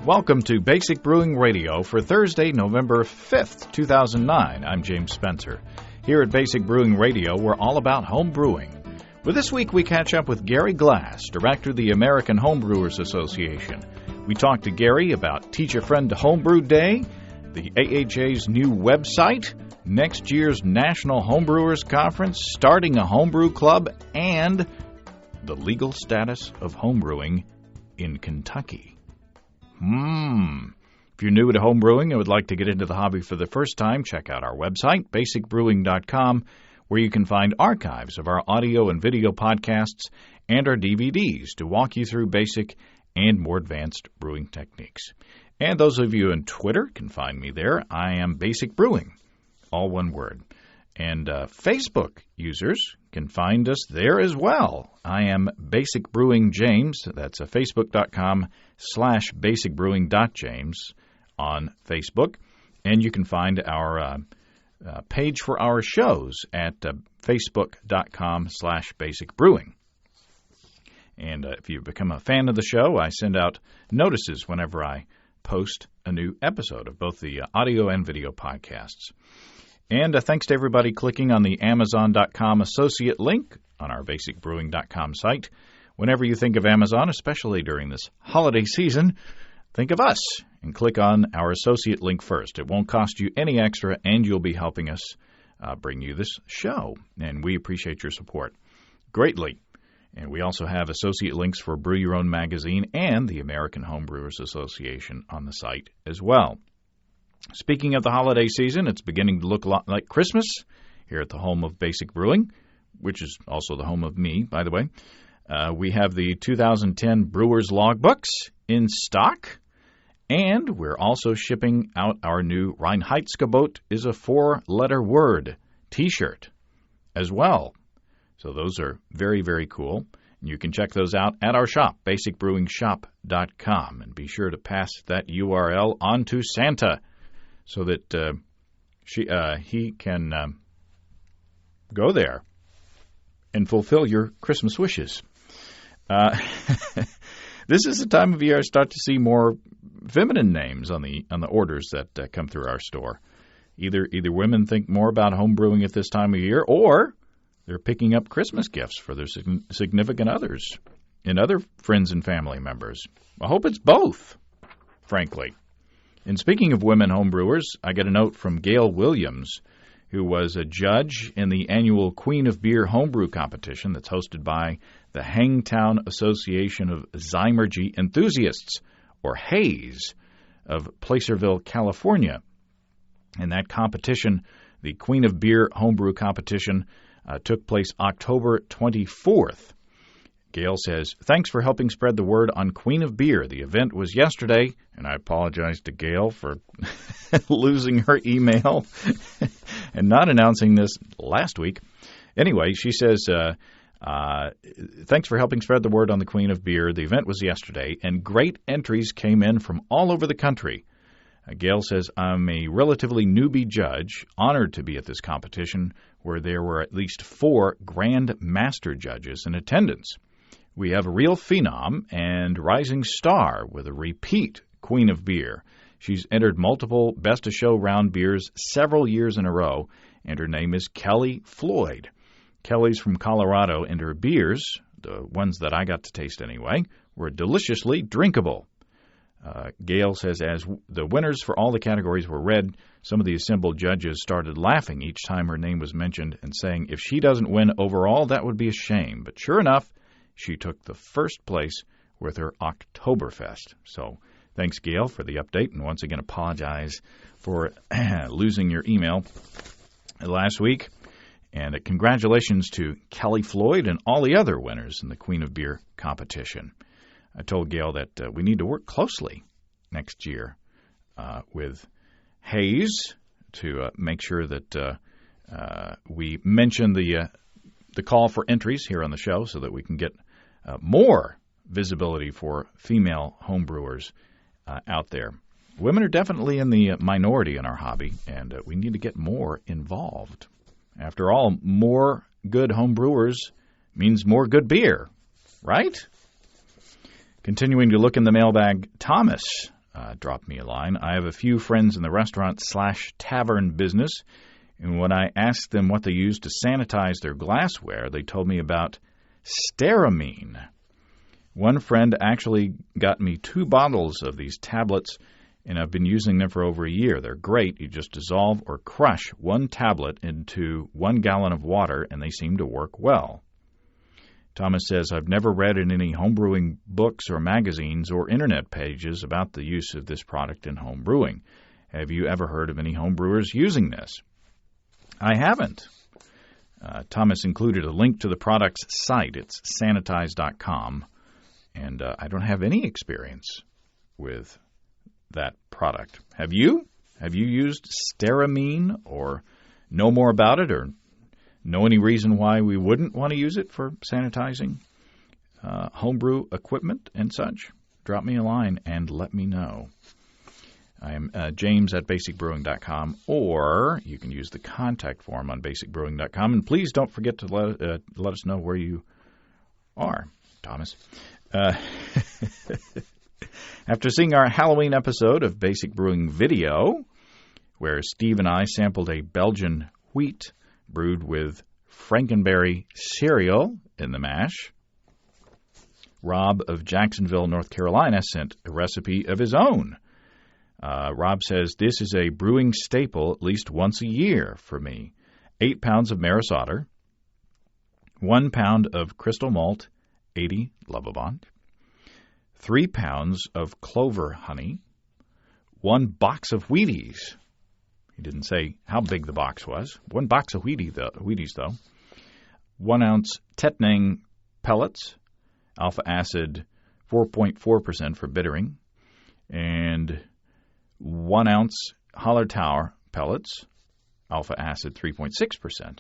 Welcome to Basic Brewing Radio for Thursday, November 5th, 2009. I'm James Spencer. Here at Basic Brewing Radio, we're all about home brewing. Well, this week we catch up with Gary Glass, director of the American Homebrewers Association. We talk to Gary about Teach a Friend to Homebrew Day, the AHA's new website, next year's National Homebrewers Conference, starting a homebrew club, and the legal status of homebrewing in Kentucky. If you're new to homebrewing and would like to get into the hobby for the first time, check out our website, basicbrewing.com, where you can find archives of our audio and video podcasts and our DVDs to walk you through basic and more advanced brewing techniques. And those of you on Twitter can find me there. I am Basic Brewing, all one word. And Facebook users can find us there as well. I am Basic Brewing James. That's facebook.com/basicbrewing.james on Facebook. And you can find our page for our shows at facebook.com/basicbrewing. And if you become a fan of the show, I send out notices whenever I post a new episode of both the audio and video podcasts. And thanks to everybody clicking on the Amazon.com associate link on our basicbrewing.com site. Whenever you think of Amazon, especially during this holiday season, think of us and click on our associate link first. It won't cost you any extra, and you'll be helping us bring you this show. And we appreciate your support greatly. And we also have associate links for Brew Your Own magazine and the American Homebrewers Association on the site as well. Speaking of the holiday season, it's beginning to look a lot like Christmas here at the home of Basic Brewing, which is also the home of me, by the way. We have the 2010 Brewers Logbooks in stock, and we're also shipping out our new Reinheitsgebot is a 4-letter word T-shirt as well. So those are very, very cool. And you can check those out at our shop, basicbrewingshop.com, and be sure to pass that URL on to Santa, so that he can go there and fulfill your Christmas wishes. This is the time of year I start to see more feminine names on the orders that come through our store. Either women think more about home brewing at this time of year, or they're picking up Christmas gifts for their significant others and other friends and family members. I hope it's both, frankly. And speaking of women homebrewers, I get a note from Gail Williams, who was a judge in the annual Queen of Beer homebrew competition that's hosted by the Hangtown Association of Zymergy Enthusiasts, or HAZE, of Placerville, California. And that competition, the Queen of Beer homebrew competition, took place October 24th. Gail says, "Thanks for helping spread the word on Queen of Beer. The event was yesterday," and I apologize to Gail for losing her email and not announcing this last week. Anyway, she says, "Thanks for helping spread the word on the Queen of Beer. The event was yesterday, and great entries came in from all over the country." Gail says, "I'm a relatively newbie judge, honored to be at this competition where there were at least 4 Grand Master judges in attendance. We have a real phenom and rising star with a repeat Queen of Beer. She's entered multiple Best of Show round beers several years in a row, and her name is Kelly Floyd. Kelly's from Colorado, and her beers, the ones that I got to taste anyway, were deliciously drinkable." Gail says, as the winners for all the categories were read, some of the assembled judges started laughing each time her name was mentioned and saying if she doesn't win overall, that would be a shame. But sure enough, she took the first place with her Oktoberfest. So thanks, Gail, for the update. And once again, apologize for losing your email last week. And congratulations to Kelly Floyd and all the other winners in the Queen of Beer competition. I told Gail that we need to work closely next year with HAZE to make sure that we mention the call for entries here on the show so that we can get more visibility for female homebrewers out there. Women are definitely in the minority in our hobby, and we need to get more involved. After all, more good homebrewers means more good beer, right? Continuing to look in the mailbag, Thomas dropped me a line. I have a few friends in the restaurant/tavern business, and when I asked them what they use to sanitize their glassware, they told me about Stearamine. One friend actually got me 2 bottles of these tablets, and I've been using them for over a year. They're great. You just dissolve or crush 1 tablet into 1 gallon of water, and they seem to work well. Thomas says, I've never read in any homebrewing books or magazines or internet pages about the use of this product in home brewing. Have you ever heard of any homebrewers using this? I haven't. Thomas included a link to the product's site. It's sanitize.com, and I don't have any experience with that product. Have you? Have you used Stearamine or know more about it or know any reason why we wouldn't want to use it for sanitizing homebrew equipment and such? Drop me a line and let me know. I am James at basicbrewing.com, or you can use the contact form on basicbrewing.com. And please don't forget to let us know where you are, Thomas. After seeing our Halloween episode of Basic Brewing Video, where Steve and I sampled a Belgian wheat brewed with Frankenberry cereal in the mash, Rob of Jacksonville, North Carolina, sent a recipe of his own. Rob says, this is a brewing staple at least once a year for me. 8 pounds of Maris Otter, 1 pound of crystal malt, 80 Lovibond, 3 pounds of clover honey, 1 box of Wheaties. He didn't say how big the box was. 1 box of Wheaties, though. 1 ounce Tetnang pellets, alpha acid 4.4% for bittering, and 1 ounce Hallertauer pellets, alpha acid 3.6%,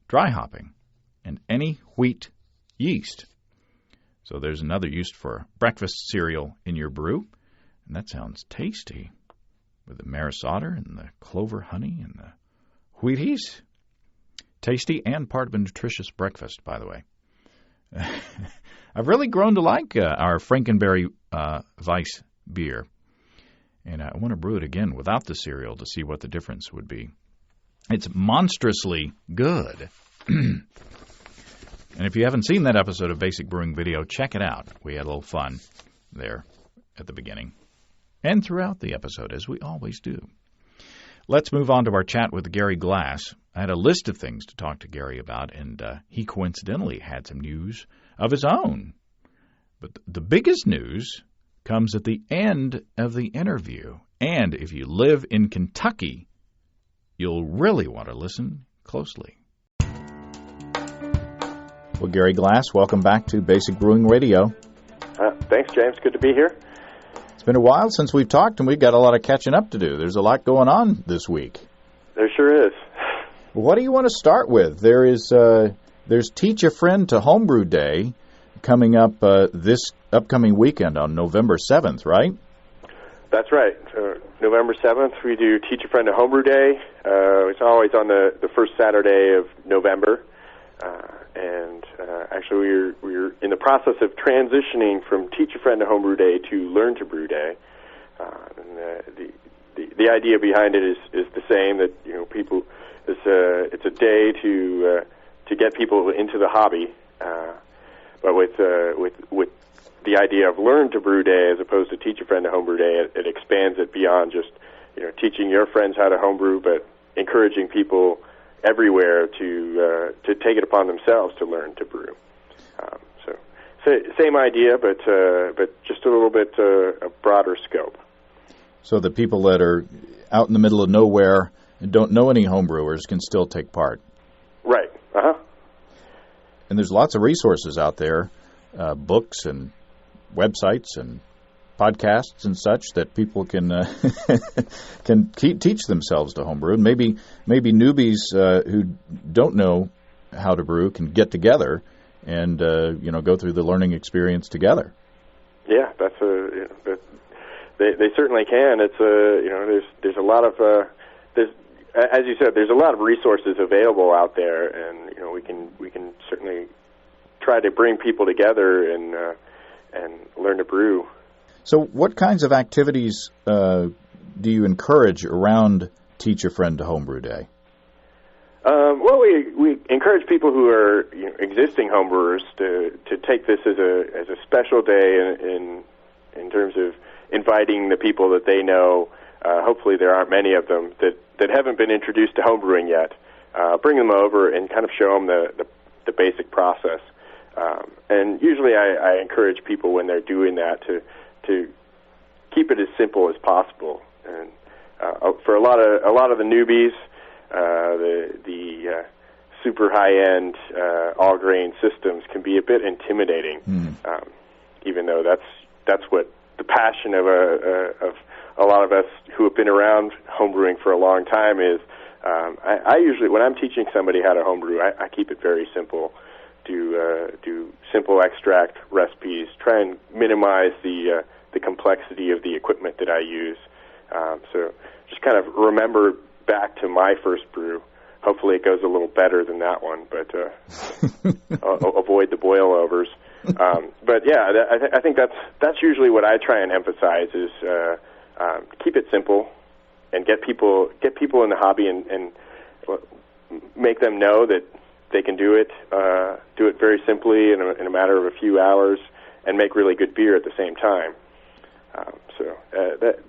dry hopping, and any wheat yeast. So there's another use for breakfast cereal in your brew, and that sounds tasty with the Maris Otter and the clover honey and the Wheaties. Tasty and part of a nutritious breakfast, by the way. I've really grown to like our Frankenberry Weiss beer, and I want to brew it again without the cereal to see what the difference would be. It's monstrously good. And if you haven't seen that episode of Basic Brewing Video, check it out. We had a little fun there at the beginning and throughout the episode, as we always do. Let's move on to our chat with Gary Glass. I had a list of things to talk to Gary about, and he coincidentally had some news of his own. But the biggest news comes at the end of the interview. And if you live in Kentucky, you'll really want to listen closely. Well, Gary Glass, welcome back to Basic Brewing Radio. Thanks, James. Good to be here. It's been a while since we've talked, and we've got a lot of catching up to do. There's a lot going on this week. There sure is. What do you want to start with? There's Teach a Friend to Homebrew Day coming up this upcoming weekend on November 7th, right? That's right. November 7th, we do Teach a Friend to Homebrew Day. It's always on the first Saturday of November. Actually, we're in the process of transitioning from Teach a Friend to Homebrew Day to Learn to Brew Day. The idea behind it is the same, that people it's a day to get people into the hobby, but with the idea of Learn to Brew Day as opposed to Teach a Friend to Homebrew Day, it expands it beyond just teaching your friends how to homebrew, but encouraging people everywhere to take it upon themselves to learn to brew. So same idea, but just a little bit a broader scope. So the people that are out in the middle of nowhere and don't know any homebrewers can still take part. Right. And there's lots of resources out there, books and websites and podcasts and such that people can teach themselves to homebrew. And maybe newbies who don't know how to brew can get together and go through the learning experience together. Yeah, that's they certainly can. It's there's a lot of as you said, there's a lot of resources available out there, and we can certainly try to bring people together and learn to brew. So what kinds of activities do you encourage around Teach a Friend to Homebrew Day? Well, we encourage people who are existing homebrewers to take this as a special day in terms of inviting the people that they know. Hopefully, there aren't many of them that haven't been introduced to homebrewing yet. Bring them over and kind of show them the basic process. And usually, I encourage people when they're doing that to keep it as simple as possible. And for a lot of the newbies, the super high-end all-grain systems can be a bit intimidating, even though that's what the passion of a lot of us who have been around homebrewing for a long time is. I usually, when I'm teaching somebody how to homebrew, I keep it very simple. Do simple extract recipes. Try and minimize the complexity of the equipment that I use. So just kind of remember back to my first brew. Hopefully it goes a little better than that one, but avoid the boil-overs. But yeah, I think that's usually what I try and emphasize is keep it simple and get people in the hobby and make them know that they can do it very simply in a matter of a few hours and make really good beer at the same time. So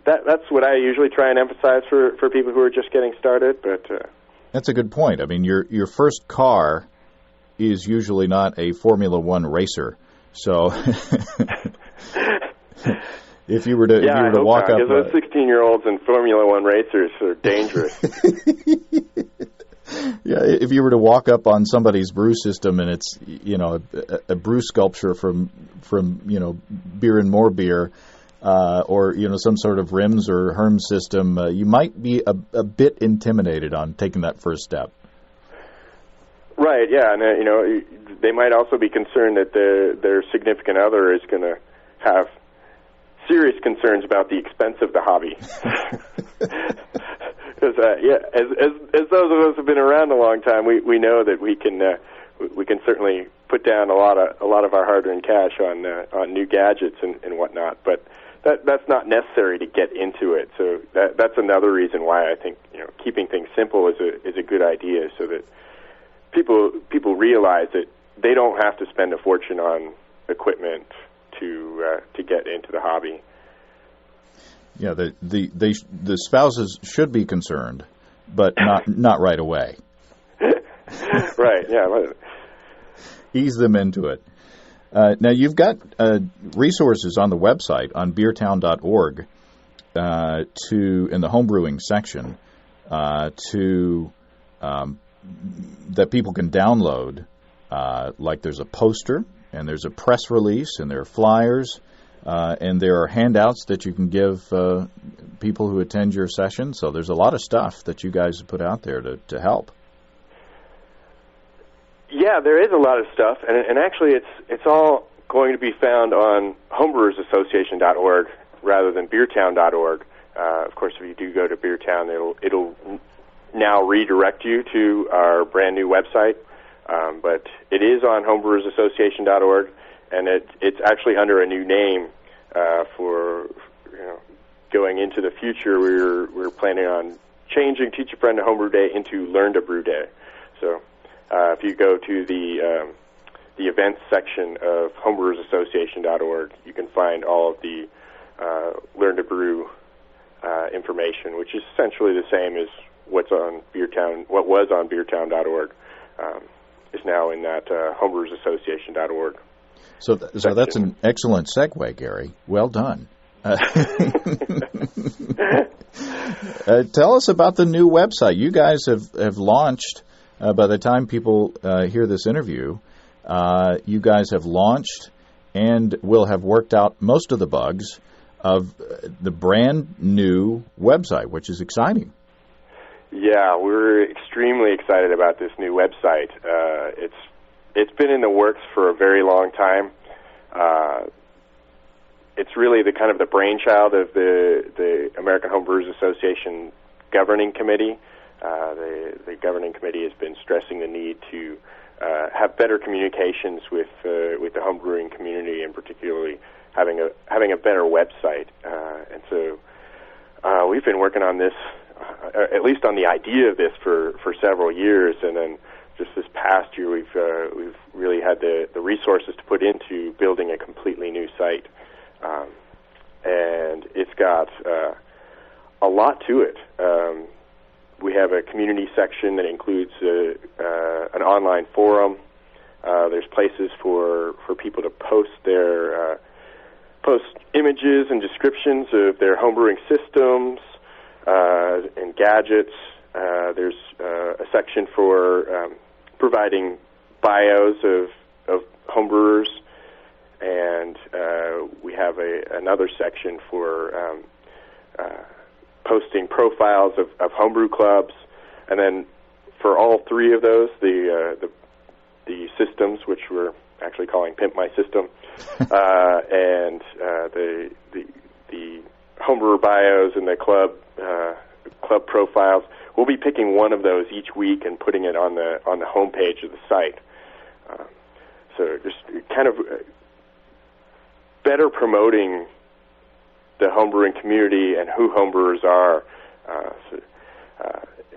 that's what I usually try and emphasize for people who are just getting started. But that's a good point. I mean, your first car is usually not a Formula One racer, so if you were to walk up, because those 16-year-olds and Formula One racers are dangerous. Yeah, if you were to walk up on somebody's brew system and it's a brew sculpture from Beer and More Beer. Or some sort of rims or Herm system, you might be a bit intimidated on taking that first step. Right. Yeah, and they might also be concerned that their significant other is going to have serious concerns about the expense of the hobby. Because as those of us who've been around a long time, we know that we can certainly put down a lot of our hard-earned cash on new gadgets and whatnot, but that's not necessary to get into it. So that's another reason why I think keeping things simple is a good idea, so that people realize that they don't have to spend a fortune on equipment to get into the hobby. Yeah, the spouses should be concerned, but not right away. Right. Yeah. Ease them into it. Now, you've got resources on the website, on beertown.org, in the homebrewing section, that people can download. Like there's a poster, and there's a press release, and there are flyers, and there are handouts that you can give people who attend your session. So there's a lot of stuff that you guys have put out there to help. Yeah, there is a lot of stuff, and actually it's all going to be found on homebrewersassociation.org rather than beertown.org. Of course, if you do go to Beertown, it'll now redirect you to our brand new website, but it is on homebrewersassociation.org, and it's actually under a new name for going into the future. We're planning on changing Teach a Friend to Homebrew Day into Learn to Brew Day. So if you go to the events section of homebrewersassociation.org, you can find all of the Learn to Brew information, which is essentially the same as what was on beertown.org, is now in that homebrewersassociation.org. So that's an excellent segue, Gary. Well done. Tell us about the new website. You guys have launched. By the time people hear this interview, you guys have launched and will have worked out most of the bugs of the brand new website, which is exciting. Yeah, we're extremely excited about this new website. It's been in the works for a very long time. It's really the kind of the brainchild of the American Homebrewers Association governing committee. The governing committee has been stressing the need to have better communications with the homebrewing community, and particularly having a better website. And so we've been working on this, at least on the idea of this, for several years, and then just this past year we've really had the resources to put into building a completely new site, and it's got a lot to it. We have a community section that includes an online forum. There's places for people to post images and descriptions of their homebrewing systems and gadgets. There's a section for providing bios of homebrewers, and we have another section for posting profiles of homebrew clubs. And then for all three of those, the systems, which we're actually calling Pimp My System, and the homebrewer bios and the club profiles, we'll be picking one of those each week and putting it on the homepage of the site. So just kind of better promoting the homebrewing community and who homebrewers are.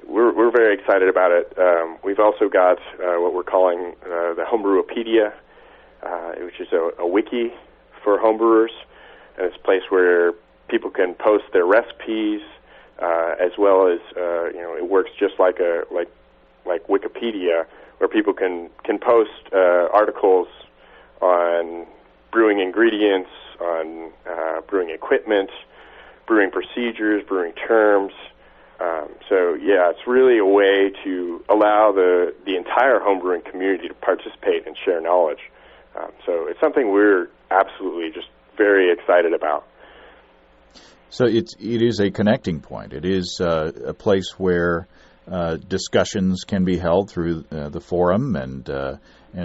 We're very excited about it. We've also got what we're calling the Homebrewopedia, which is a wiki for homebrewers, and it's a place where people can post their recipes, as well as it works just like Wikipedia, where people can post articles on brewing ingredients, on brewing equipment, brewing procedures, brewing terms. So yeah, it's really a way to allow the entire homebrewing community to participate and share knowledge. So it's something we're absolutely just very excited about. So it is a connecting point. It is a place where discussions can be held through the forum and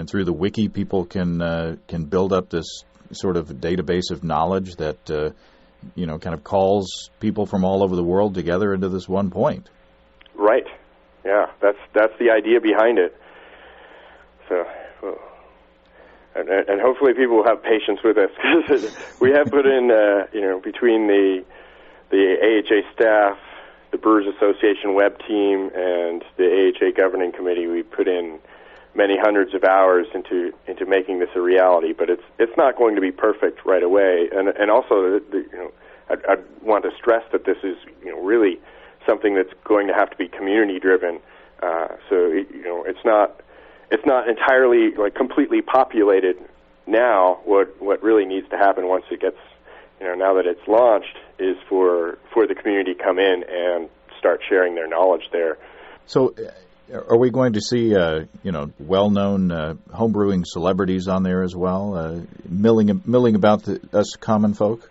through the wiki. People can build up this sort of database of knowledge that kind of calls people from all over the world together into this one point. Right. Yeah, that's the idea behind it. So, and hopefully people will have patience with us, because we have put in, between the AHA staff, the Brewers Association web team, and the AHA governing committee, we put in many hundreds of hours into making this a reality. But it's not going to be perfect right away. And also, I'd want to stress that this is really something that's going to have to be community driven. So it's not entirely completely populated now. What really needs to happen once it gets now that it's launched is for the community to come in and start sharing their knowledge there. So, are we going to see well-known homebrewing celebrities on there as well, milling about us common folk?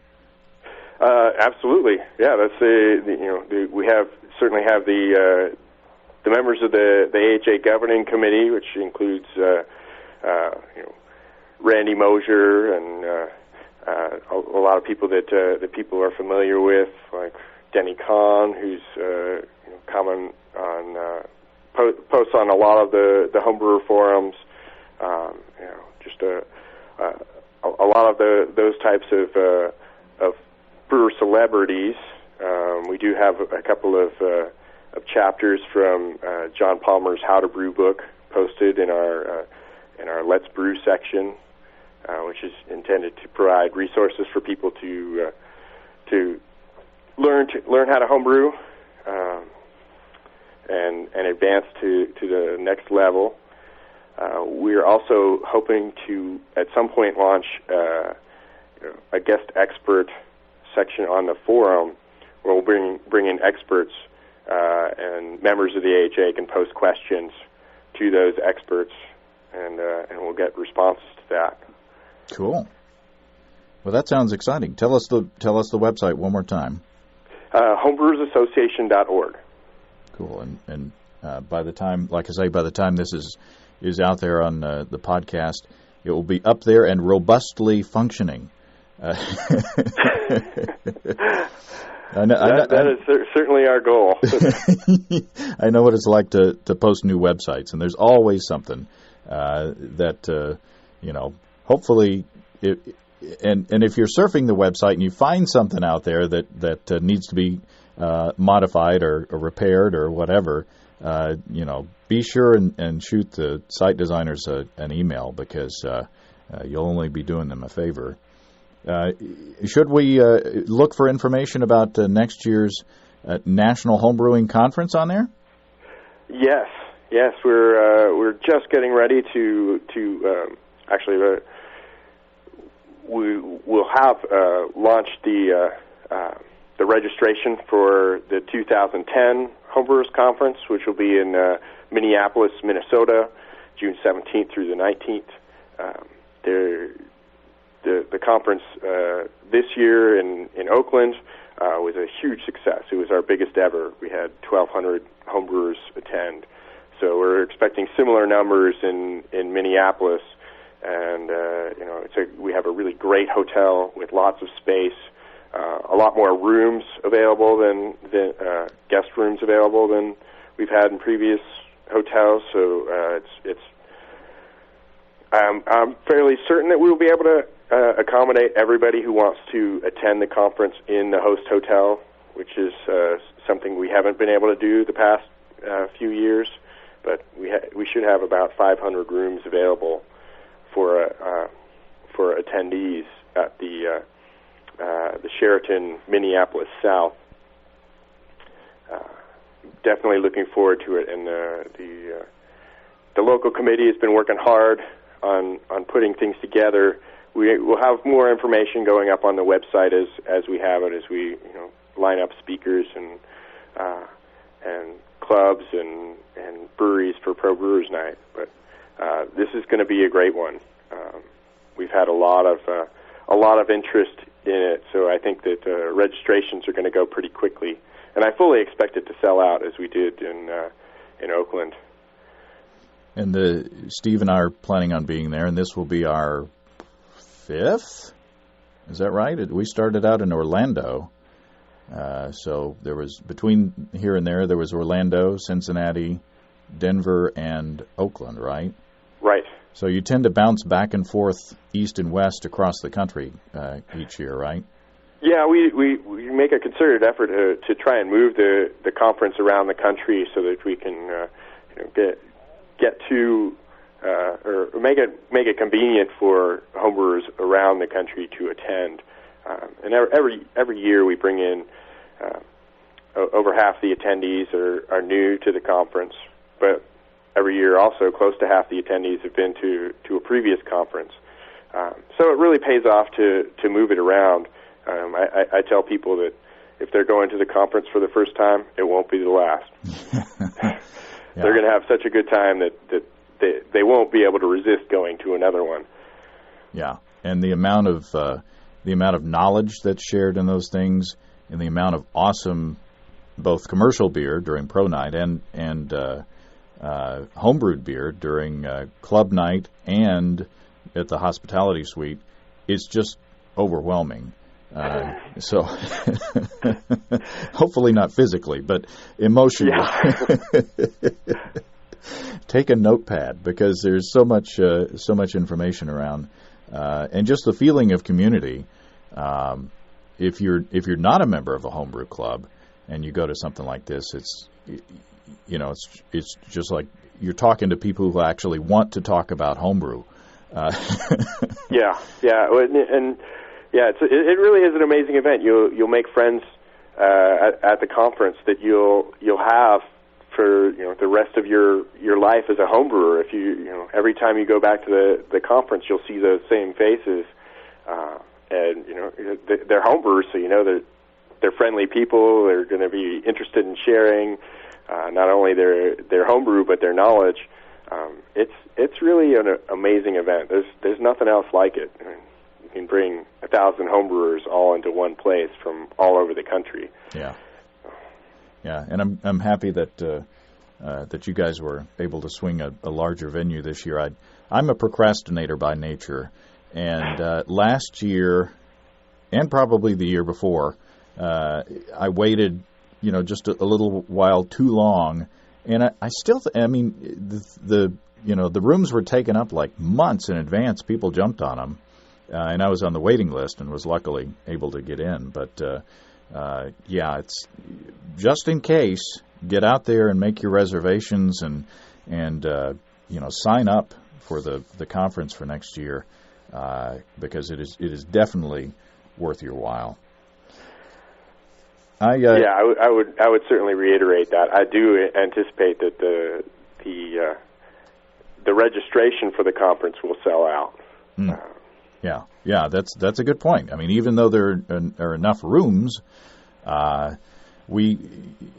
Absolutely, yeah. That's we certainly have the members of the AHA governing committee, which includes Randy Mosier and a lot of people that people are familiar with, like Denny Kahn, who's common on posts on a lot of the homebrewer forums. Just a lot of those types of brewer celebrities. We do have a couple of chapters from John Palmer's How to Brew book posted in our Let's Brew section, which is intended to provide resources for people to learn how to homebrew and advance to the next level. We're also hoping to at some point launch a guest expert section on the forum, where we'll bring in experts, and members of the AHA can post questions to those experts, and we'll get responses to that. Cool. Well, that sounds exciting. Tell us the website one more time. Homebrewersassociation.org. Cool. And by the time, like I say, by the time this is out there on the podcast, it will be up there and robustly functioning. That is certainly our goal. I know what it's like to post new websites, and there's always something that hopefully and if you're surfing the website and you find something out there that needs to be modified or repaired or whatever, be sure and shoot the site designers an email, because you'll only be doing them a favor. Should we look for information about next year's National Homebrewing Conference on there? Yes, we're just getting ready to actually we'll have launched the registration for the 2010 Homebrewers Conference, which will be in Minneapolis, Minnesota, June 17th through the 19th. The conference this year in Oakland was a huge success. It was our biggest ever. We had 1,200 homebrewers attend. So we're expecting similar numbers in Minneapolis, and we have a really great hotel with lots of space, a lot more rooms available than guest rooms available than we've had in previous hotels. So I'm fairly certain that we will be able to accommodate everybody who wants to attend the conference in the host hotel, which is something we haven't been able to do the past few years. But we should have about 500 rooms available for attendees at the Sheraton Minneapolis South. Definitely looking forward to it, and the local committee has been working hard on putting things together. We will have more information going up on the website as we have it, as we line up speakers and clubs and breweries for Pro Brewers Night. But this is going to be a great one. We've had a lot of interest in it, so I think that registrations are going to go pretty quickly, and I fully expect it to sell out as we did in Oakland. And Steve and I are planning on being there, and this will be our 5th. Is that right? We started out in Orlando. So there was, between here and there was Orlando, Cincinnati, Denver, and Oakland, right? Right. So you tend to bounce back and forth east and west across the country each year, right? Yeah, we make a concerted effort to try and move the conference around the country so that we can get to or make it convenient for homebrewers around the country to attend. And every year we bring in over half the attendees are new to the conference, but every year also close to half the attendees have been to a previous conference. So it really pays off to move it around. I tell people that if they're going to the conference for the first time, it won't be the last. Yeah. They're going to have such a good time that they won't be able to resist going to another one. Yeah, and the amount of knowledge that's shared in those things, and the amount of awesome, both commercial beer during Pro Night and homebrewed beer during Club Night and at the Hospitality Suite, it's just overwhelming. So hopefully not physically, but emotionally. Yeah. Take a notepad, because there's so much information around, and just the feeling of community. If you're not a member of a homebrew club and you go to something like this, it's just like you're talking to people who actually want to talk about homebrew. Yeah, and it really is an amazing event. You'll make friends at the conference that you'll have for the rest of your life as a homebrewer. If every time you go back to the conference, you'll see those same faces, and they're homebrewers, so they're friendly people. They're going to be interested in sharing not only their homebrew but their knowledge. It's really an amazing event. There's nothing else like it. I mean, you can bring 1,000 homebrewers all into one place from all over the country. Yeah. Yeah, and I'm happy that you guys were able to swing a larger venue this year. I'm a procrastinator by nature, and last year, and probably the year before, I waited, just a little while too long, and I still, the rooms were taken up like months in advance. People jumped on them, and I was on the waiting list and was luckily able to get in. But it's just in case, get out there and make your reservations and sign up for the conference for next year, because it is definitely worth your while. I would certainly reiterate that. I do anticipate that the registration for the conference will sell out. Yeah, that's a good point. I mean, even though there are enough rooms, we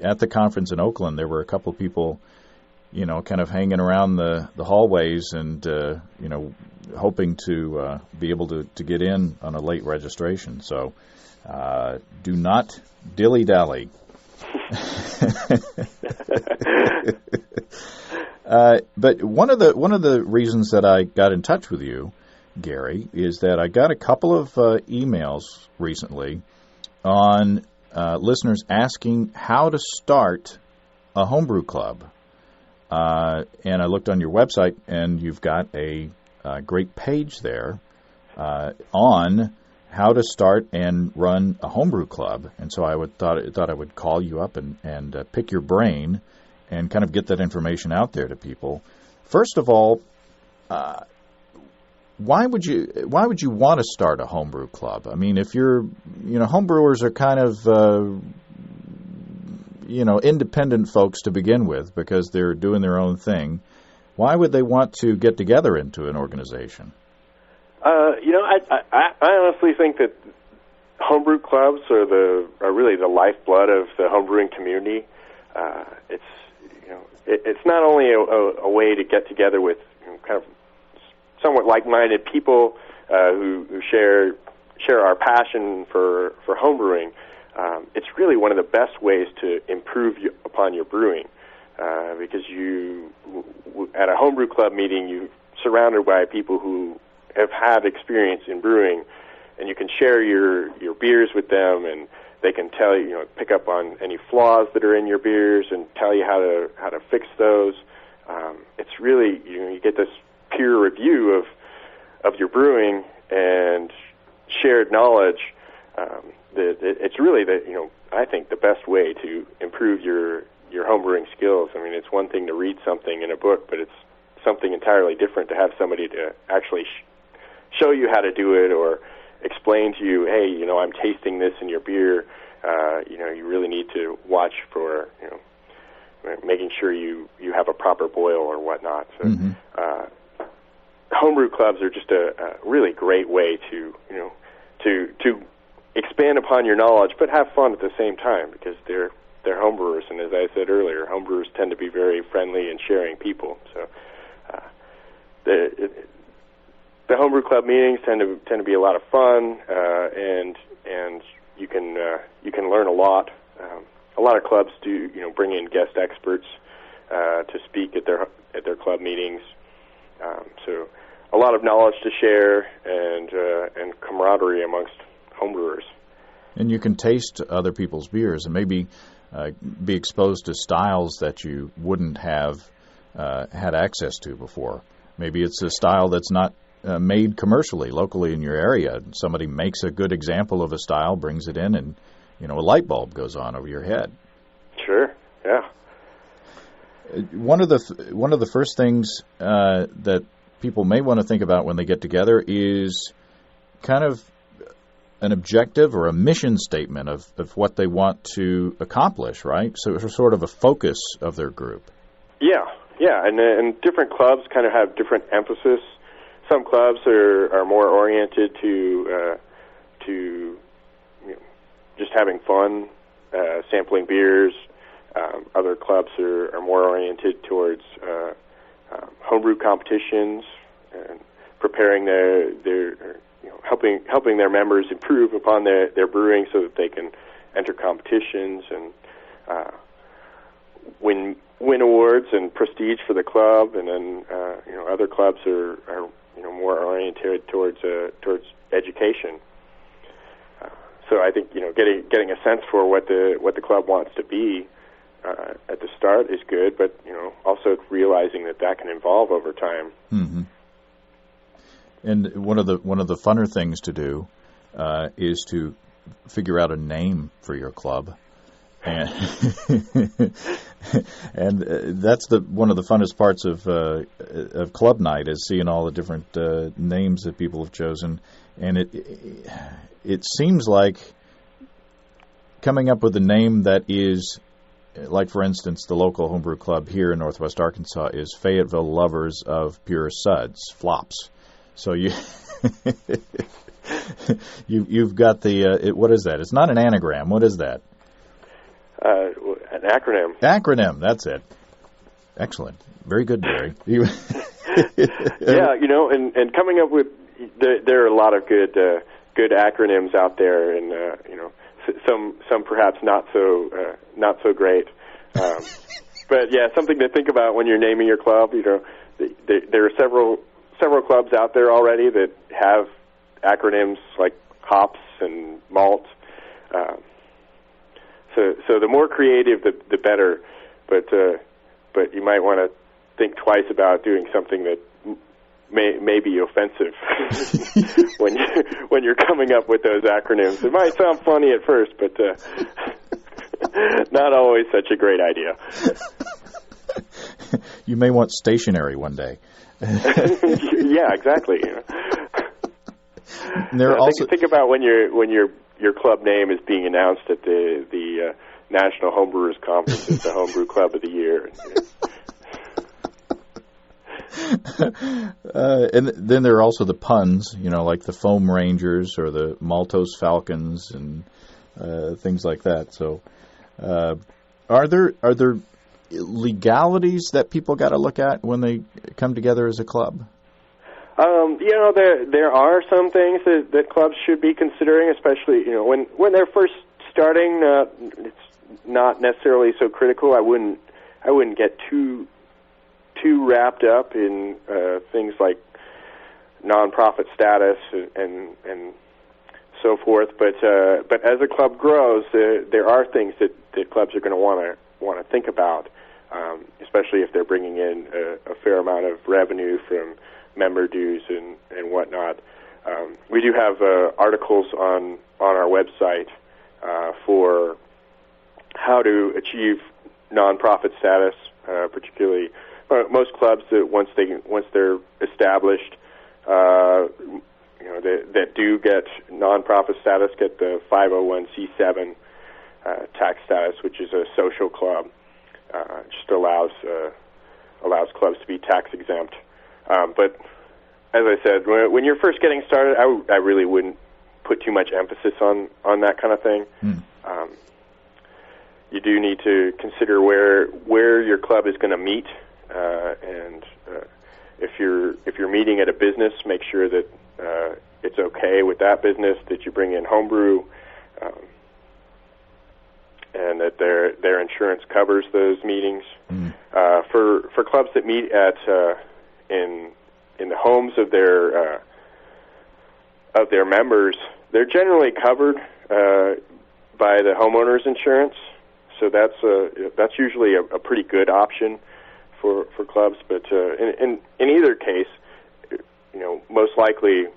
at the conference in Oakland, there were a couple of people, kind of hanging around the hallways and hoping to be able to get in on a late registration. So do not dilly-dally. But one of the reasons that I got in touch with you, Gary, is that I got a couple of emails recently on listeners asking how to start a homebrew club. And I looked on your website, and you've got a great page there on how to start and run a homebrew club. And so I thought I would call you up and pick your brain and kind of get that information out there to people. First of all, why would you want to start a homebrew club? I mean, if you're, homebrewers are kind of independent folks to begin with because they're doing their own thing. Why would they want to get together into an organization? I honestly think that homebrew clubs are really the lifeblood of the homebrewing community. It's not only a way to get together with kind of somewhat like-minded people who share our passion for homebrewing. It's really one of the best ways to improve upon your brewing, because at a homebrew club meeting, you're surrounded by people who have had experience in brewing, and you can share your beers with them, and they can tell you, pick up on any flaws that are in your beers and tell you how to fix those. It's really, you get this peer review of your brewing and shared knowledge. It's really I think the best way to improve your homebrewing skills. I mean, it's one thing to read something in a book, but it's something entirely different to have somebody to actually show you how to do it or explain to you, hey, I'm tasting this in your beer. You really need to watch for making sure you have a proper boil or whatnot. So, homebrew clubs are just a really great way to expand upon your knowledge, but have fun at the same time, because they're homebrewers, and as I said earlier, homebrewers tend to be very friendly and sharing people. So the homebrew club meetings tend to be a lot of fun, and you can learn a lot. A lot of clubs do bring in guest experts to speak at their club meetings. So a lot of knowledge to share and camaraderie amongst homebrewers. And you can taste other people's beers and maybe be exposed to styles that you wouldn't have had access to before. Maybe it's a style that's not made commercially, locally in your area. Somebody makes a good example of a style, brings it in, and a light bulb goes on over your head. Sure, yeah. One of the first things that people may want to think about when they get together is kind of an objective or a mission statement of what they want to accomplish, right? So it's sort of a focus of their group. Yeah, and different clubs kind of have different emphasis. Some clubs are more oriented to just having fun, sampling beers. Other clubs are more oriented towards homebrew competitions and preparing helping their members improve upon their brewing so that they can enter competitions and win awards and prestige for the club. And then other clubs are more oriented towards education. So I think getting a sense for what the club wants to be at the start is good, but also realizing that can evolve over time. Mm-hmm. And one of the funner things to do is to figure out a name for your club, and and that's one of the funnest parts of club night is seeing all the different names that people have chosen, and it seems like coming up with a name that is, like for instance, the local homebrew club here in Northwest Arkansas is Fayetteville Lovers of Pure Suds, Flops. So you've got the what is that? It's not an anagram. What is that? An acronym. Acronym. That's it. Excellent. Very good, Barry. Yeah, and coming up with there are a lot of good acronyms out there, and some perhaps not so great. But yeah, something to think about when you're naming your club. There are several clubs out there already that have acronyms like hops and malt. So the more creative, the better. But you might want to think twice about doing something that may be offensive when you're coming up with those acronyms. It might sound funny at first, but not always such a great idea. You may want stationery one day. Yeah, exactly. Think about when your club name is being announced at the National Homebrewers Conference as the Homebrew Club of the Year. And then there are also the puns, like the Foam Rangers or the Maltose Falcons and things like that. So, are there legalities that people got to look at when they come together as a club? There are some things that clubs should be considering, especially when they're first starting. It's not necessarily so critical. I wouldn't get too wrapped up in things like nonprofit status and so forth. But as a club grows, there are things that clubs are going to want to think about, especially if they're bringing in a fair amount of revenue from member dues and whatnot. We do have articles on our website for how to achieve nonprofit status, particularly most clubs that once they're established, that do get nonprofit status get the 501c7 tax status, which is a social club. Just allows clubs to be tax exempt. But as I said, when you're first getting started, I really wouldn't put too much emphasis on that kind of thing. You do need to consider where your club is going to meet, and if you're meeting at a business, make sure that it's okay with that business that you bring in homebrew, and that their insurance covers those meetings. For clubs that meet at in the homes of their members, they're generally covered by the homeowner's insurance. So that's usually a pretty good option for clubs. But in either case, most likely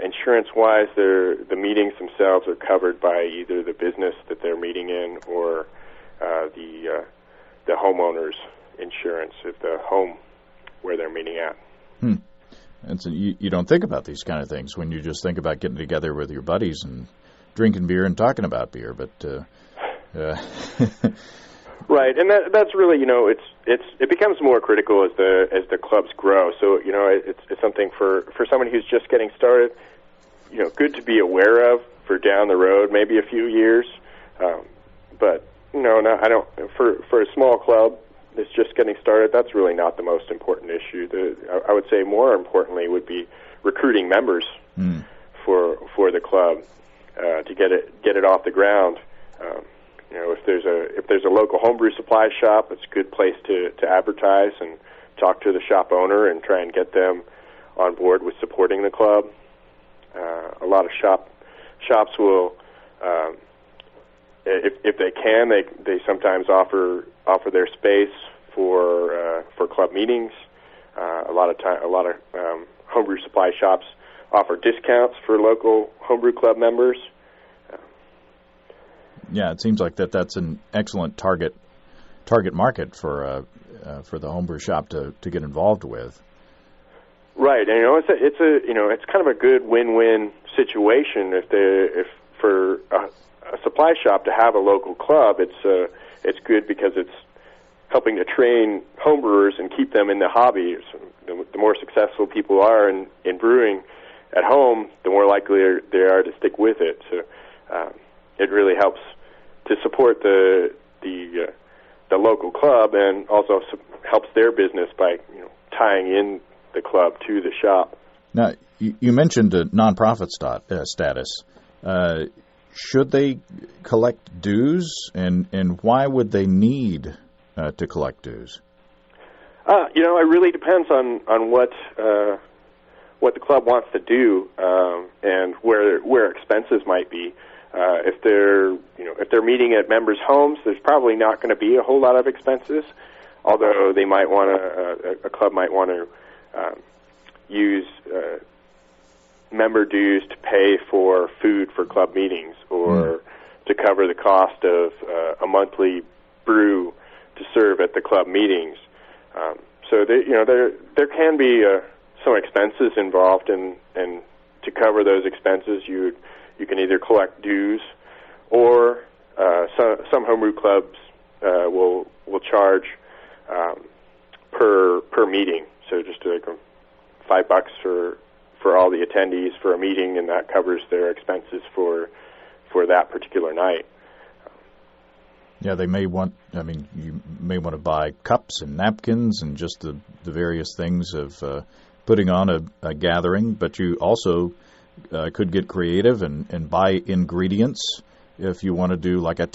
insurance-wise, the meetings themselves are covered by either the business that they're meeting in or the homeowner's insurance of the home where they're meeting at. And so you don't think about these kind of things when you just think about getting together with your buddies and drinking beer and talking about beer, but right, and that's really it becomes more critical as the clubs grow. So it's something for somebody who's just getting started, good to be aware of for down the road, maybe a few years. But I don't for a small club that's just getting started. That's really not the most important issue. I would say more importantly would be recruiting members for the club to get it off the ground. If there's a local homebrew supply shop, it's a good place to advertise and talk to the shop owner and try and get them on board with supporting the club. A lot of shops will, if they can, they sometimes offer their space for club meetings. A lot of homebrew supply shops offer discounts for local homebrew club members. Yeah, it seems like that's an excellent target market for the homebrew shop to get involved with. Right, and it's kind of a good win-win situation if for a supply shop to have a local club. It's good because it's helping to train homebrewers and keep them in the hobby. So the more successful people are in brewing at home, the more likely they are to stick with it. So it really helps to support the local club, and also helps their business by tying in the club to the shop. Now, you mentioned a nonprofit status. Should they collect dues, and why would they need to collect dues? It really depends on what the club wants to do, and where expenses might be. If they're meeting at members' homes, there's probably not going to be a whole lot of expenses. Although they might want a club might want to use member dues to pay for food for club meetings, or to cover the cost of a monthly brew to serve at the club meetings. So there can be some expenses involved, and to cover those expenses, you can either collect dues, or some homebrew clubs will charge per meeting. So just like $5 for all the attendees for a meeting, and that covers their expenses for that particular night. Yeah, you may want to buy cups and napkins and just the various things of putting on a gathering, but you also could get creative and buy ingredients. If you want to do like a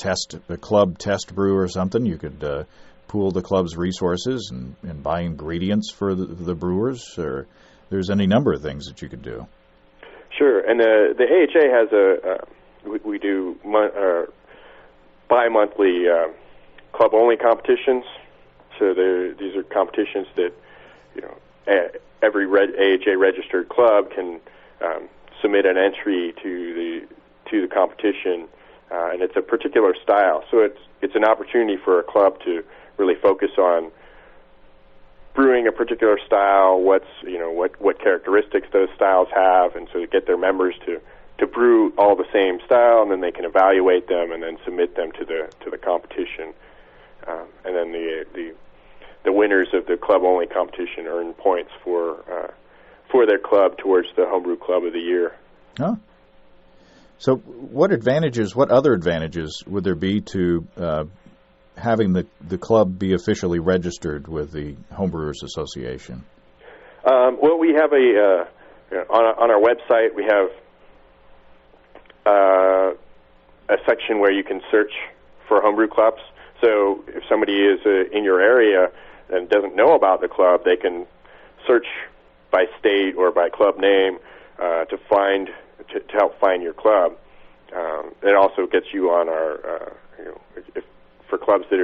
club test brew or something, you could pool the club's resources and buy ingredients for the brewers. Or there's any number of things that you could do. Sure, and the AHA has we do bi-monthly club-only competitions. So these are competitions that every AHA registered club can submit an entry to the competition, and it's a particular style. So it's an opportunity for a club to really focus on brewing a particular style, what characteristics those styles have, and so to get their members to brew all the same style, and then they can evaluate them and then submit them to the competition, and then the winners of the club only competition earn points for their club towards the homebrew club of the year. Oh. So what other advantages would there be to having the club be officially registered with the Homebrewers Association? Well, we have on our website, we have a section where you can search for homebrew clubs. So if somebody is in your area and doesn't know about the club, they can search by state or by club name to help find your club. It also gets you on our for clubs that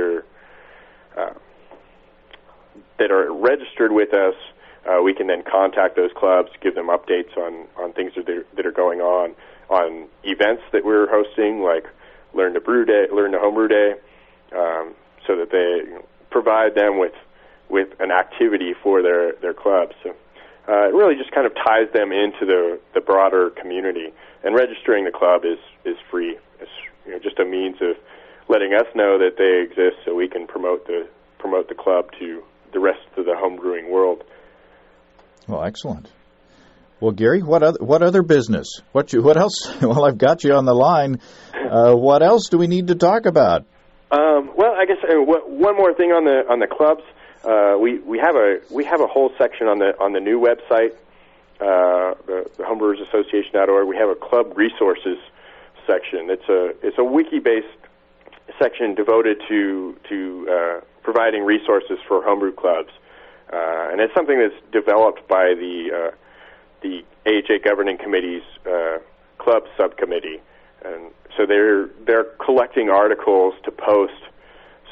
are registered with us. We can then contact those clubs, give them updates on things that are going on events that we're hosting, like Learn to Homebrew Day, so that they provide them with an activity for their clubs. So it really just kind of ties them into the broader community. And registering the club is free. It's just a means of letting us know that they exist, so we can promote the club to the rest of the homebrewing world. Well, excellent. Well, Gary, what other business? What else? Well, I've got you on the line. What else do we need to talk about? Well, I guess one more thing on the clubs. We have a whole section on the new website, the homebrewersassociation.org. We have a club resources section. It's a wiki-based section devoted to providing resources for homebrew clubs, and it's something that's developed by the AHA Governing Committee's club subcommittee, and so they're collecting articles to post,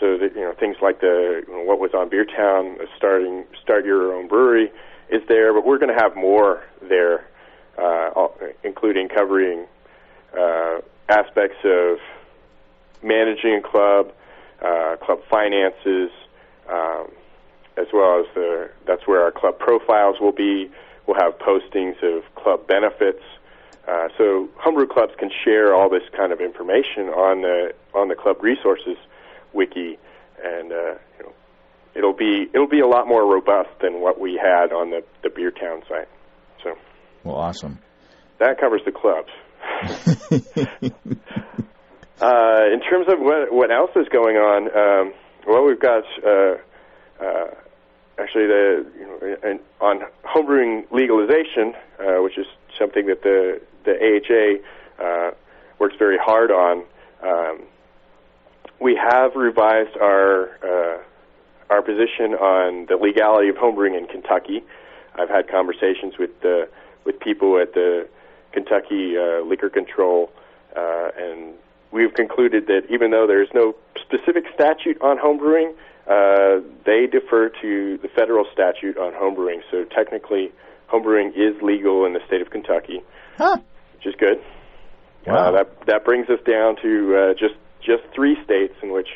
so that things like what was on Beer Town, start your own brewery, is there, but we're going to have more there, including covering aspects of managing a club, club finances, as well as that's where our club profiles will be. We'll have postings of club benefits. So homebrew clubs can share all this kind of information on the club resources wiki, and it'll be a lot more robust than what we had on the Beer Town site. So, well, awesome. That covers the clubs. In terms of what else is going on, well, we've got actually on homebrewing legalization, which is something that the AHA works very hard on. We have revised our position on the legality of homebrewing in Kentucky. I've had conversations with people at the Kentucky Liquor Control, and we've concluded that even though there's no specific statute on homebrewing, they defer to the federal statute on homebrewing. So technically, homebrewing is legal in the state of Kentucky, which is good. Wow. That brings us down to just 3 states in which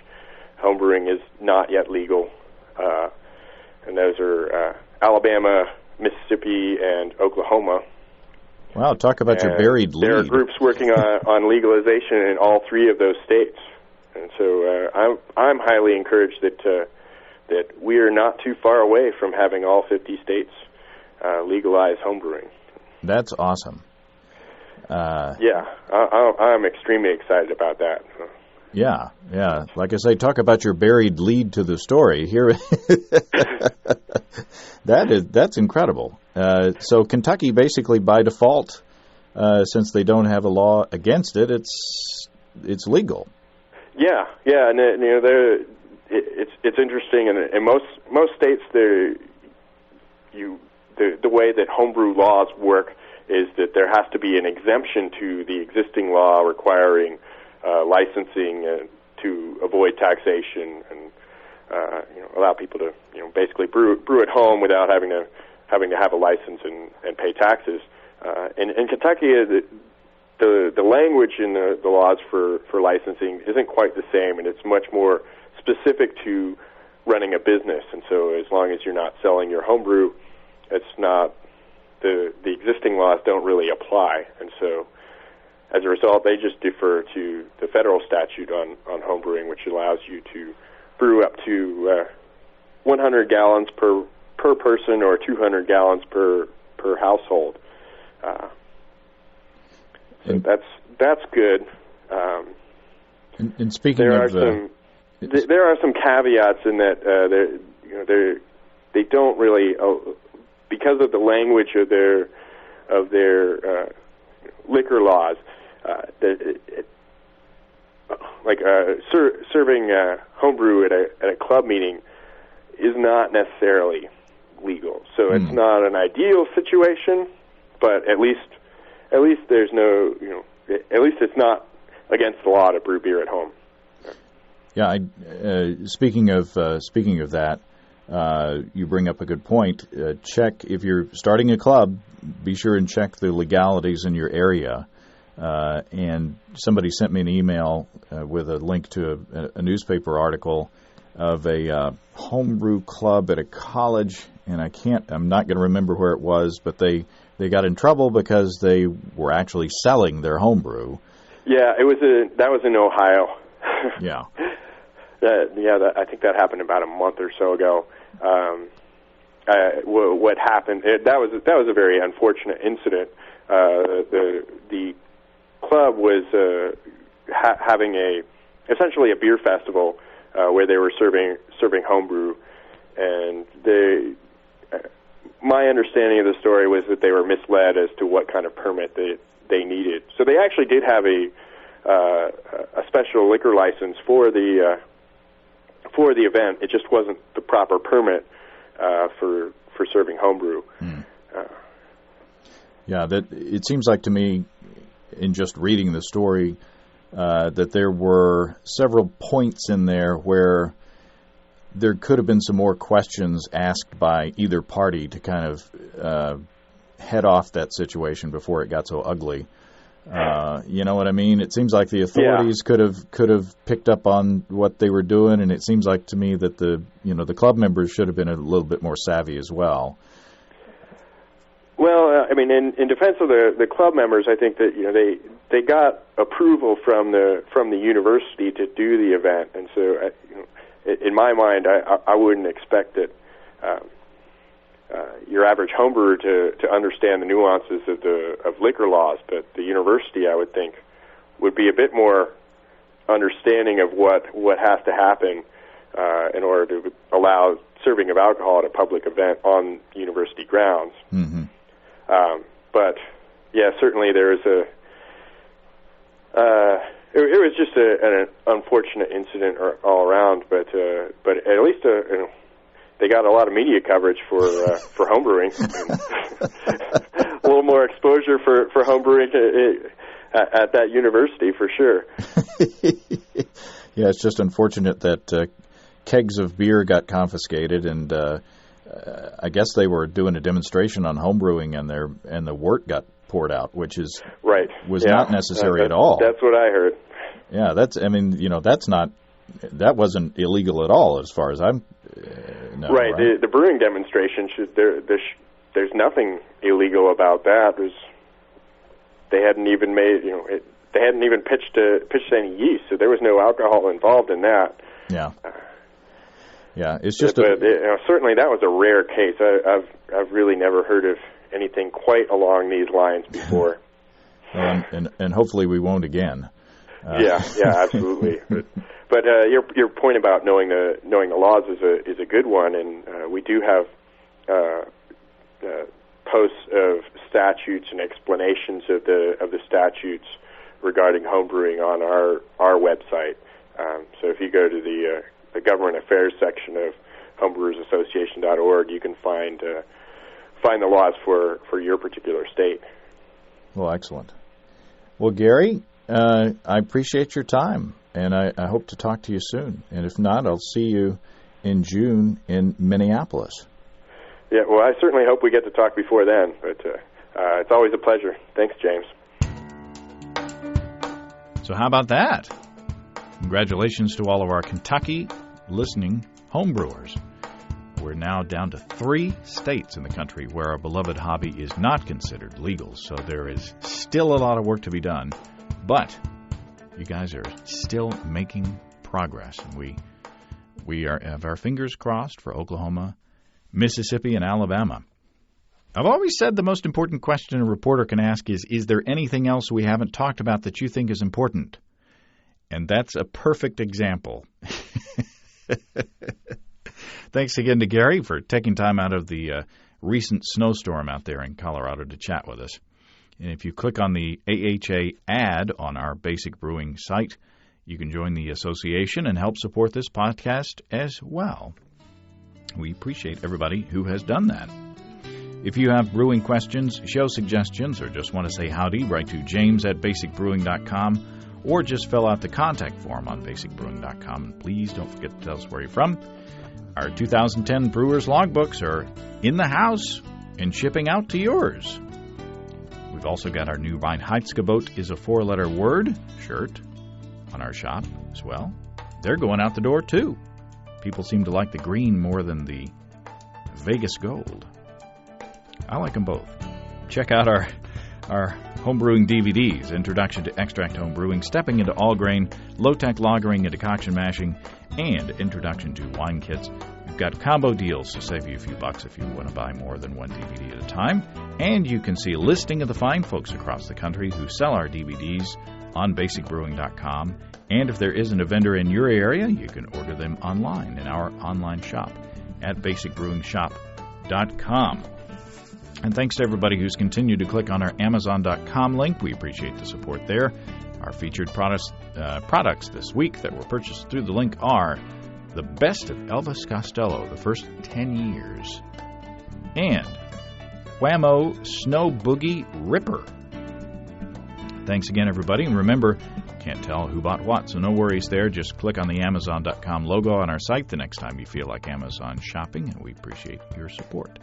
homebrewing is not yet legal, and those are Alabama, Mississippi, and Oklahoma. Wow, talk about your buried lead. There are groups working on legalization in all 3 of those states, and so I'm highly encouraged that we are not too far away from having all 50 states legalize homebrewing. That's awesome. I'm extremely excited about that. Yeah. Like I say, talk about your buried lead to the story here. That's incredible. So Kentucky, basically by default, since they don't have a law against it, it's legal. Yeah, and it's interesting, and in most states, the way that homebrew laws work is that there has to be an exemption to the existing law requiring licensing to avoid taxation and allow people to basically brew at home without having to have a license and pay taxes. In Kentucky, the language in the laws for licensing isn't quite the same, and it's much more specific to running a business. And so, as long as you're not selling your homebrew, it's not the existing laws don't really apply. And so, as a result, they just defer to the federal statute on homebrewing, which allows you to brew up to 100 gallons per person or 200 gallons per household. So that's good. And speaking there of, there are some caveats in that they don't really, because of the language of their liquor laws. Serving homebrew at a club meeting is not necessarily legal. So it's not an ideal situation, but at least there's no, at least it's not against the law to brew beer at home. Yeah, speaking of that, you bring up a good point. Check if you're starting a club. Be sure and check the legalities in your area. And somebody sent me an email with a link to a newspaper article of a homebrew club at a college, and I'm not going to remember where it was, but they got in trouble because they were actually selling their homebrew. Yeah, that was in Ohio. Yeah. I think that happened about a month or so ago. What happened? That was a very unfortunate incident. The club was having essentially a beer festival where they were serving homebrew, and my understanding of the story was that they were misled as to what kind of permit they needed. So they actually did have a special liquor license for the event. It just wasn't the proper permit for serving homebrew. Yeah, that it seems like to me, in just reading the story, that there were several points in there where there could have been some more questions asked by either party to kind of head off that situation before it got so ugly. You know what I mean? It seems like the authorities could have picked up on what they were doing, and it seems like to me that the club members should have been a little bit more savvy as well. Well, I mean, in defense of the club members, I think that they got approval from the university to do the event, and so in my mind, I wouldn't expect that your average homebrewer to understand the nuances of liquor laws, but the university, I would think, would be a bit more understanding of what has to happen in order to allow serving of alcohol at a public event on university grounds. Mm-hmm. But yeah, certainly there is it was just an unfortunate incident all around, but at least they got a lot of media coverage for homebrewing. A little more exposure for homebrewing at that university, for sure. Yeah, it's just unfortunate that kegs of beer got confiscated, and I guess they were doing a demonstration on homebrewing, and the wort got poured out, which is was not necessary at all. That's what I heard. Yeah, that wasn't illegal at all, as far as I'm know. Right. The brewing demonstration there's nothing illegal about that. They hadn't even they hadn't even pitched any yeast, so there was no alcohol involved in that. Yeah. Yeah, it's just. Certainly that was a rare case. I've really never heard of anything quite along these lines before. And hopefully we won't again. Yeah, absolutely. But your point about knowing the laws is a good one, and we do have posts of statutes and explanations of the statutes regarding homebrewing on our website. So if you go to the government affairs section of homebrewersassociation.org, you can find the laws for your particular state. Well, excellent. Well, Gary, I appreciate your time, and I hope to talk to you soon. And if not, I'll see you in June in Minneapolis. Yeah, well, I certainly hope we get to talk before then, but it's always a pleasure. Thanks, James. So how about that? Congratulations to all of our Kentucky listening homebrewers. We're now down to 3 states in the country where our beloved hobby is not considered legal, so there is still a lot of work to be done. But you guys are still making progress, and we have our fingers crossed for Oklahoma, Mississippi, and Alabama. I've always said the most important question a reporter can ask is there anything else we haven't talked about that you think is important? And that's a perfect example. Thanks again to Gary for taking time out of the recent snowstorm out there in Colorado to chat with us. And if you click on the AHA ad on our Basic Brewing site, you can join the association and help support this podcast as well. We appreciate everybody who has done that. If you have brewing questions, show suggestions, or just want to say howdy, write to james@basicbrewing.com or just fill out the contact form on basicbrewing.com. And please don't forget to tell us where you're from. Our 2010 Brewers Logbooks are in the house and shipping out to yours. We've also got our new Reinheitsgebot is a 4-letter word shirt on our shop as well. They're going out the door, too. People seem to like the green more than the Vegas gold. I like them both. Check out our homebrewing DVDs, Introduction to Extract Homebrewing, Stepping into All Grain, Low-Tech Lagering and Decoction Mashing, and Introduction to Wine Kits. We've got combo deals to save you a few bucks if you want to buy more than one DVD at a time. And you can see a listing of the fine folks across the country who sell our DVDs on basicbrewing.com. And if there isn't a vendor in your area, you can order them online in our online shop at basicbrewingshop.com. And thanks to everybody who's continued to click on our Amazon.com link. We appreciate the support there. Our featured products this week that were purchased through the link are The Best of Elvis Costello, the first 10 years, and Whammo Snow Boogie Ripper. Thanks again, everybody. And remember, can't tell who bought what, so no worries there. Just click on the Amazon.com logo on our site the next time you feel like Amazon shopping, and we appreciate your support.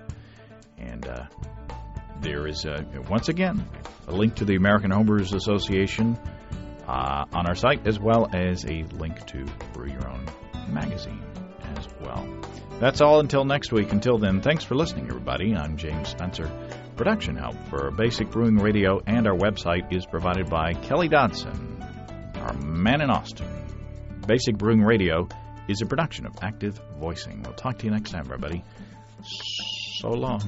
And there is, once again, a link to the American Homebrewers Association on our site, as well as a link to Brew Your Own magazine as well. That's all until next week. Until then, thanks for listening, everybody. I'm James Spencer. Production help for Basic Brewing Radio and our website is provided by Kelly Dodson, our man in Austin. Basic Brewing Radio is a production of Active Voicing. We'll talk to you next time, everybody. So long.